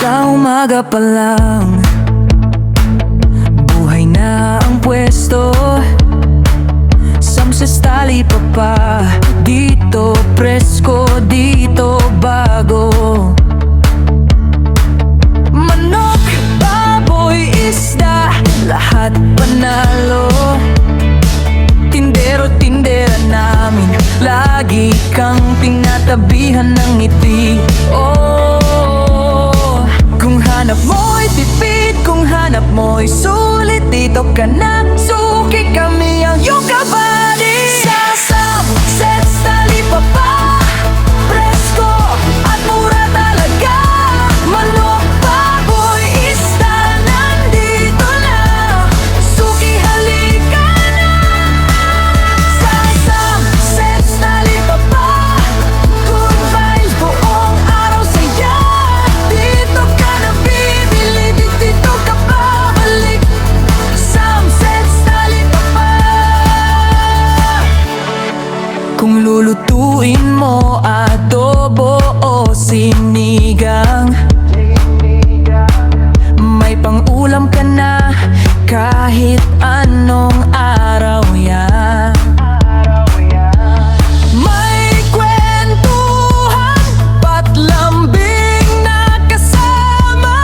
Sa umaga pa lang, buhay na ang pwesto. Samses tali pa, dito presko, dito bago. Manok, baboy, isda, lahat panalo. Tindero, tindera namin, lagi kang tinatabihan ng ngiti. Oh, kung hanap mo'y tipid, kung hanap mo'y sulit, dito ka na, suki kami ang iyong kabady. Sa Samsets talipapa, presko at mura talaga. Manok, baboy, isda, nandito na, suki halika na. Sa Samsets talipapa, good vibes buong araw saya. Dito ka na bibili, dito ka babalik. Samsets talipapa. Kung lulutuin mo adobo o sinigang, may pang-ulam ka na kahit anong araw yan. May kwentuhan, patlambing na kasama,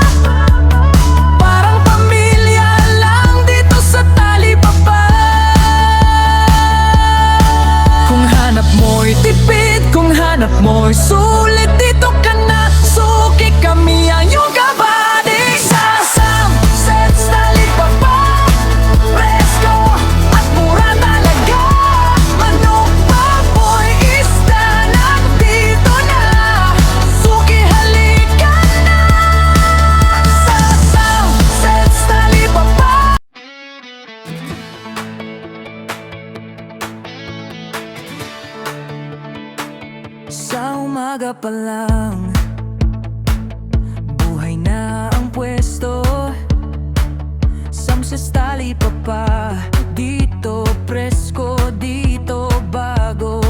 parang pamilya lang dito sa talipapa. Kung hanap mo'y tipid, kung hanap mo'y sulit, dito ka na, suki kami ang iyong kabady. Sa Samsets talipapa, presko at mura talaga. Manok, baboy, isda, nandito na, suki halika na. Sa Samsets talipapa. Sa umaga pa lang, buhay na ang pwesto. Samses talipapa, dito presko, dito bago.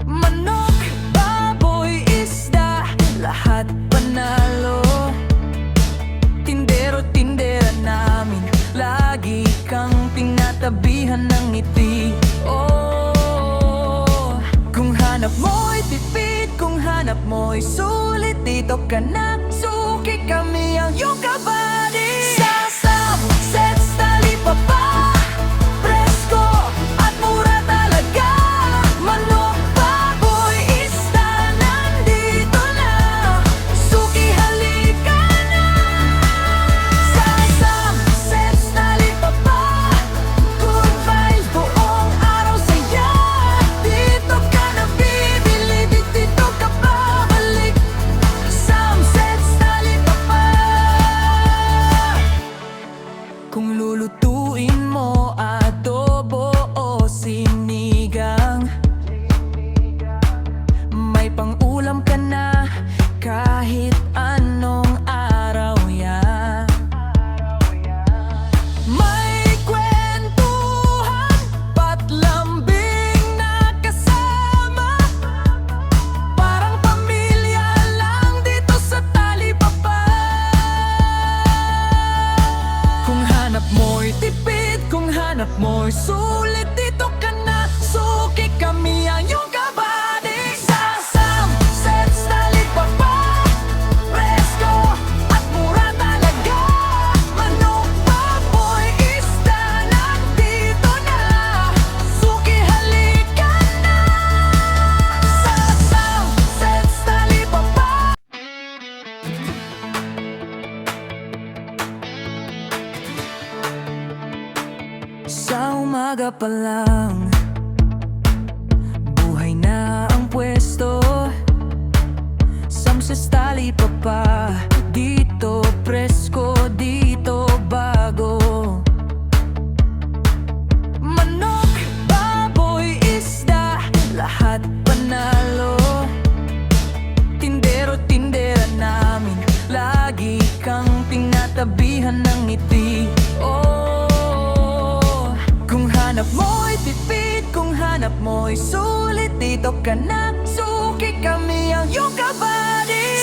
Manok, baboy, isda, lahat panalo. Tindero, tindera namin, lagi kang tinatabihan ng ngiti. Oh, kung hanap mo'y tipid, kung hanap mo'y sulit, dito ka na, suki kami ang iyong kabady. Sa Samsets talipapa, presko at mura talaga. Manok, baboy, isda, nandito na, suki halika na. Sa Samsets talipapa, good vibes buong araw saya. Dito ka na bibili, dito ka babalik. Samsets talipapa. Kung lulutuin mo adobo o sinigang, may pang-ulam ka na kahit anong araw yan. May kwentuhan, patlambing na kasama, parang pamilya lang dito sa talipapa. Kung hanap mo'y tipid, kung hanap mo'y sulit, dito ka na, suki kami ang iyong kabady. Sa Samsets talipapa, presko at mura talaga. Manok, baboy, isda, nandito na, suki halika na. Sa Samsets talipapa. Sa umaga pa lang, buhay na ang pwesto. Samses talipapa, dito presko, dito bago. Manok, baboy, isda, lahat panalo. Tindero, tindera namin, lagi kang tinatabihan ng ngiti. Oh, kung hanap mo'y tipid, kung hanap mo'y sulit, dito ka na, suki kami ang iyong kabady.